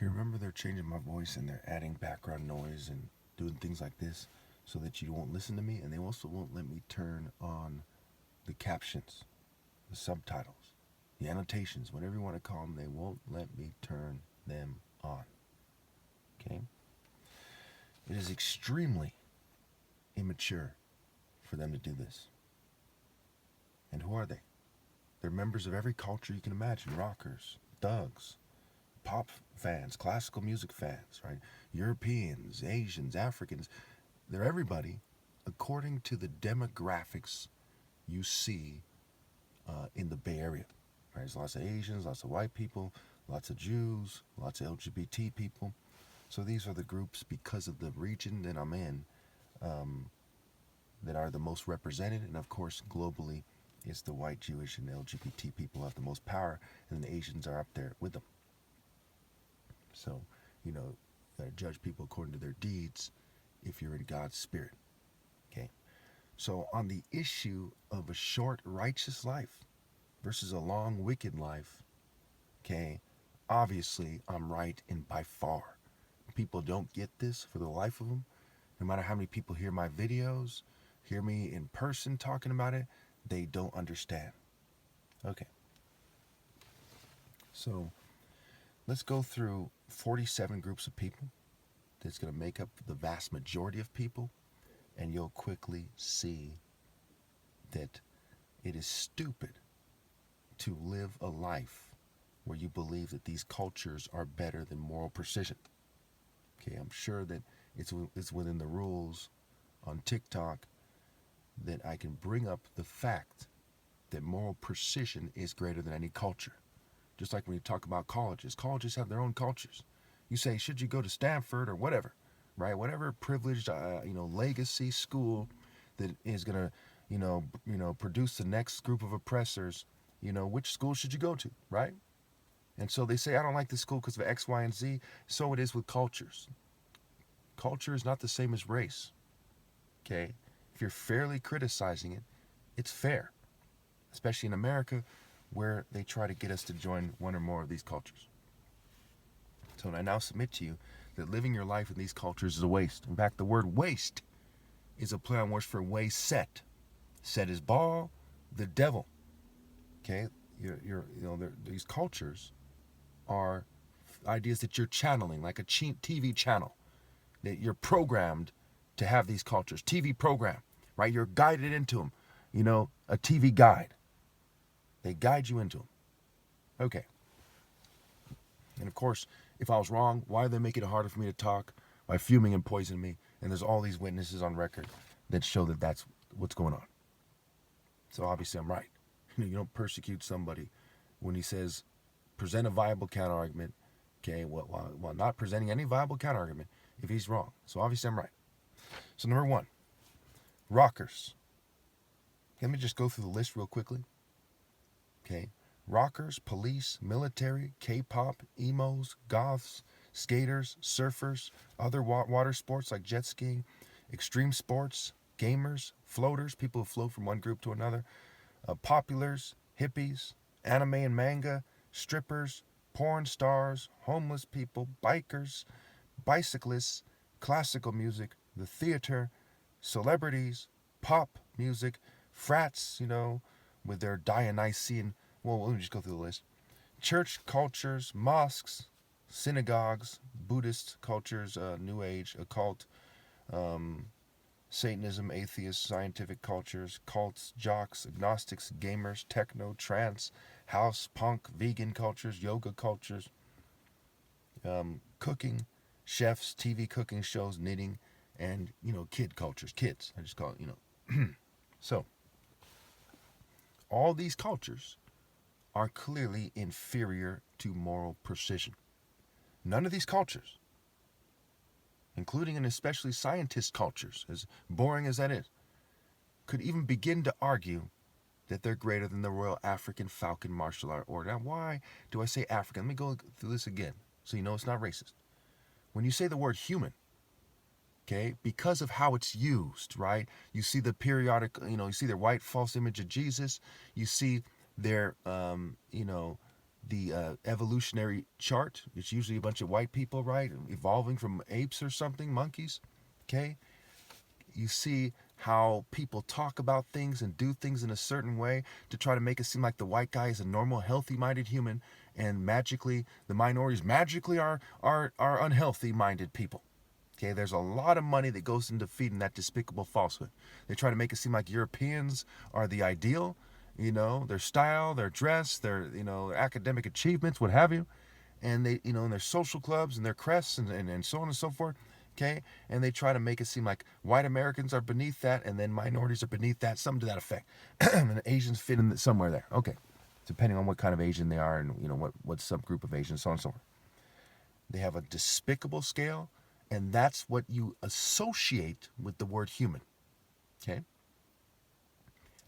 Okay, remember they're changing my voice and they're adding background noise and doing things like this so that you won't listen to me, and they also won't let me turn on the captions, the subtitles, the annotations, whatever you want to call them. They won't let me turn them on. Okay? It is extremely immature for them to do this. And who are they? They're members of every culture you can imagine: rockers, thugs, pop fans, classical music fans, right? Europeans, Asians, Africans. They're everybody according to the demographics you see in the Bay Area. Right? There's lots of Asians, lots of white people, lots of Jews, lots of LGBT people. So these are the groups, because of the region that I'm in, that are the most represented. And of course, globally, it's the white, Jewish, and LGBT people have the most power, and the Asians are up there with them. So, you know, you gotta judge people according to their deeds if you're in God's spirit. Okay? So on the issue of a short righteous life versus a long wicked life, okay, obviously I'm right in by far. People don't get this for the life of them. No matter how many people hear my videos, hear me in person talking about it, they don't understand. Okay. So let's go through 47 groups of people that's going to make up the vast majority of people, and you'll quickly see that it is stupid to live a life where you believe that these cultures are better than moral precision. Okay, I'm sure that it's within the rules on TikTok that I can bring up the fact that moral precision is greater than any culture. Just like when you talk about colleges have their own cultures. You say, should you go to Stanford or whatever, right? Whatever privileged, legacy school that is gonna, produce the next group of oppressors. Which school should you go to, right? And so they say, I don't like this school because of X, Y, and Z. So it is with cultures. Culture is not the same as race. Okay? If you're fairly criticizing it, it's fair. Especially in America, where they try to get us to join one or more of these cultures. So I now submit to you that living your life in these cultures is a waste. In fact, the word waste is a play on words for waste set. Set is Baal, the devil. Okay? These cultures are ideas that you're channeling, like a TV channel, that you're programmed to have these cultures. TV program, right? You're guided into them. A TV guide. They guide you into them. Okay. And of course, if I was wrong, why do they make it harder for me to talk by fuming and poisoning me? And there's all these witnesses on record that show that that's what's going on. So obviously I'm right. You don't persecute somebody when he says, present a viable counterargument, okay, while not presenting any viable counterargument if he's wrong. So obviously I'm right. So number one, rockers. Let me just go through the list real quickly. Okay. Rockers, police, military, K-pop, emos, goths, skaters, surfers, other water sports like jet skiing, extreme sports, gamers, floaters, people who float from one group to another, populars, hippies, anime and manga, strippers, porn stars, homeless people, bikers, bicyclists, classical music, the theater, celebrities, pop music, frats, with their Dionysian, well, let me just go through the list. Church cultures, mosques, synagogues, Buddhist cultures, New Age, occult, Satanism, atheists, scientific cultures, cults, jocks, agnostics, gamers, techno, trance, house, punk, vegan cultures, yoga cultures, cooking, chefs, TV cooking shows, knitting, and, kid cultures. Kids, I just call it, So, all these cultures are clearly inferior to moral precision. None of these cultures, including and especially scientist cultures, as boring as that is, could even begin to argue that they're greater than the Royal African Falcon Martial Art Order. Now, why do I say African? Let me go through this again so you know it's not racist. When you say the word human, okay, because of how it's used, right? You see the periodic, you see their white false image of Jesus. You see their, evolutionary chart. It's usually a bunch of white people, right? Evolving from apes or something, monkeys. Okay? You see how people talk about things and do things in a certain way to try to make it seem like the white guy is a normal, healthy-minded human, and magically the minorities magically are unhealthy-minded people. Okay, there's a lot of money that goes into feeding that despicable falsehood. They try to make it seem like Europeans are the ideal, their style, their dress, their academic achievements, what have you, and they, and their social clubs and their crests and so on and so forth. Okay, and they try to make it seem like white Americans are beneath that, and then minorities are beneath that, something to that effect. And Asians fit in somewhere there. Okay, depending on what kind of Asian they are, and what subgroup of Asians, so on and so forth. They have a despicable scale, and that's what you associate with the word human. Okay,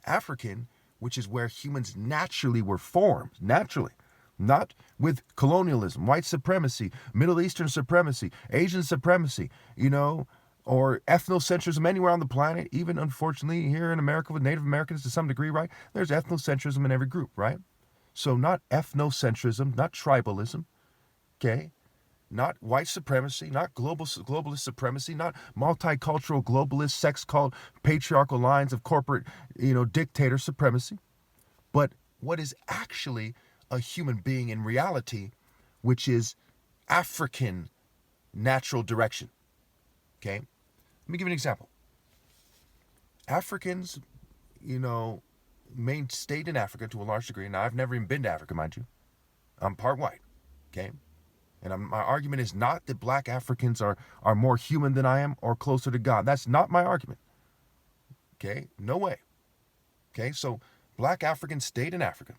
African, which is where humans naturally were formed, naturally. Not with colonialism, white supremacy, Middle Eastern supremacy, Asian supremacy, or ethnocentrism anywhere on the planet, even unfortunately here in America with Native Americans to some degree, right? There's ethnocentrism in every group, right? So not ethnocentrism, not tribalism, okay? Not white supremacy, not globalist supremacy, not multicultural globalist sex called patriarchal lines of corporate, dictator supremacy, but what is actually a human being in reality, which is African natural direction. Okay? Let me give you an example. Africans, stayed in Africa to a large degree. Now, I've never even been to Africa, mind you. I'm part white. Okay? And my argument is not that black Africans are more human than I am or closer to God. That's not my argument. Okay? No way. Okay? So, black Africans stayed in Africa.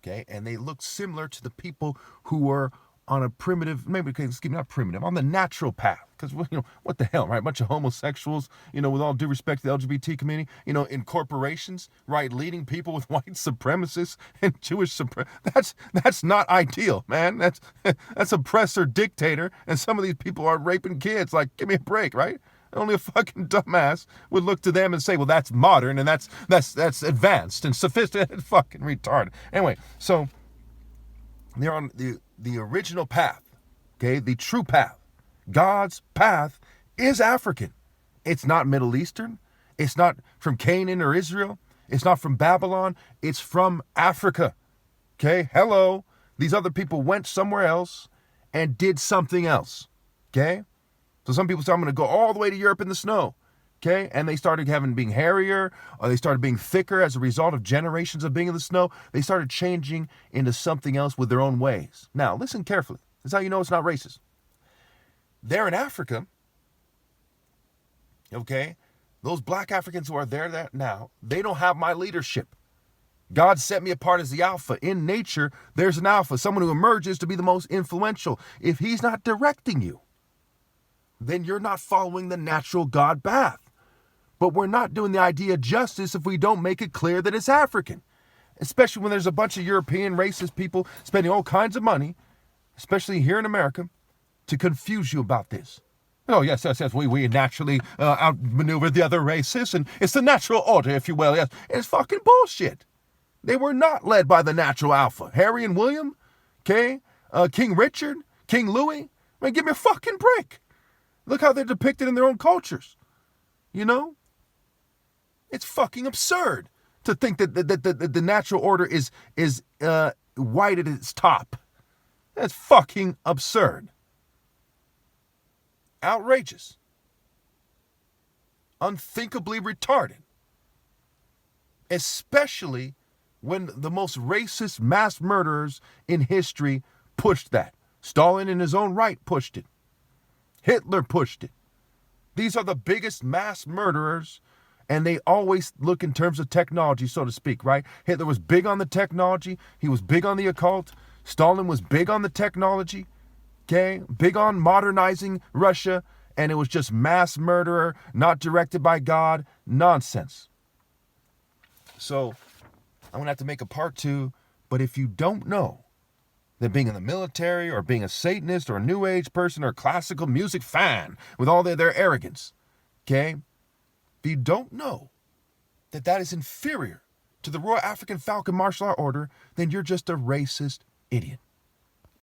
Okay, and they look similar to the people who were on a primitive, maybe not primitive, on the natural path. Because what the hell, right? A bunch of homosexuals, with all due respect to the LGBT community, in corporations, right, leading people with white supremacists and Jewish that's not ideal, man. That's oppressor dictator, and some of these people are raping kids. Like, give me a break, right? Only a fucking dumbass would look to them and say, well, that's modern and that's advanced and sophisticated, fucking retarded. Anyway, so they're on the original path, okay? The true path. God's path is African. It's not Middle Eastern. It's not from Canaan or Israel. It's not from Babylon. It's from Africa, okay? Hello. These other people went somewhere else and did something else, okay? So some people say, I'm going to go all the way to Europe in the snow, okay? And they started being hairier, or they started being thicker as a result of generations of being in the snow. They started changing into something else with their own ways. Now, listen carefully. This is how you know it's not racist. They're in Africa, okay? Those black Africans who are there now, they don't have my leadership. God set me apart as the alpha. In nature, there's an alpha, someone who emerges to be the most influential. If he's not directing you, then you're not following the natural God path. But we're not doing the idea justice if we don't make it clear that it's African. Especially when there's a bunch of European racist people spending all kinds of money, especially here in America, to confuse you about this. Oh, yes, we naturally outmaneuver the other races, and it's the natural order, if you will. Yes, it's fucking bullshit. They were not led by the natural alpha. Harry and William, okay? King Richard, King Louis. Man, give me a fucking break. Look how they're depicted in their own cultures. It's fucking absurd to think that the natural order is white at its top. That's fucking absurd. Outrageous. Unthinkably retarded. Especially when the most racist mass murderers in history pushed that. Stalin in his own right pushed it. Hitler pushed it. These are the biggest mass murderers, and they always look in terms of technology, so to speak, right? Hitler was big on the technology. He was big on the occult. Stalin was big on the technology, okay? Big on modernizing Russia, and it was just mass murderer, not directed by God, nonsense. So I'm going to have to make a part 2, but if you don't know that being in the military or being a Satanist or a New Age person or a classical music fan with all their arrogance, okay? If you don't know that is inferior to the Royal African Falcon Martial Art Order, then you're just a racist Idiot.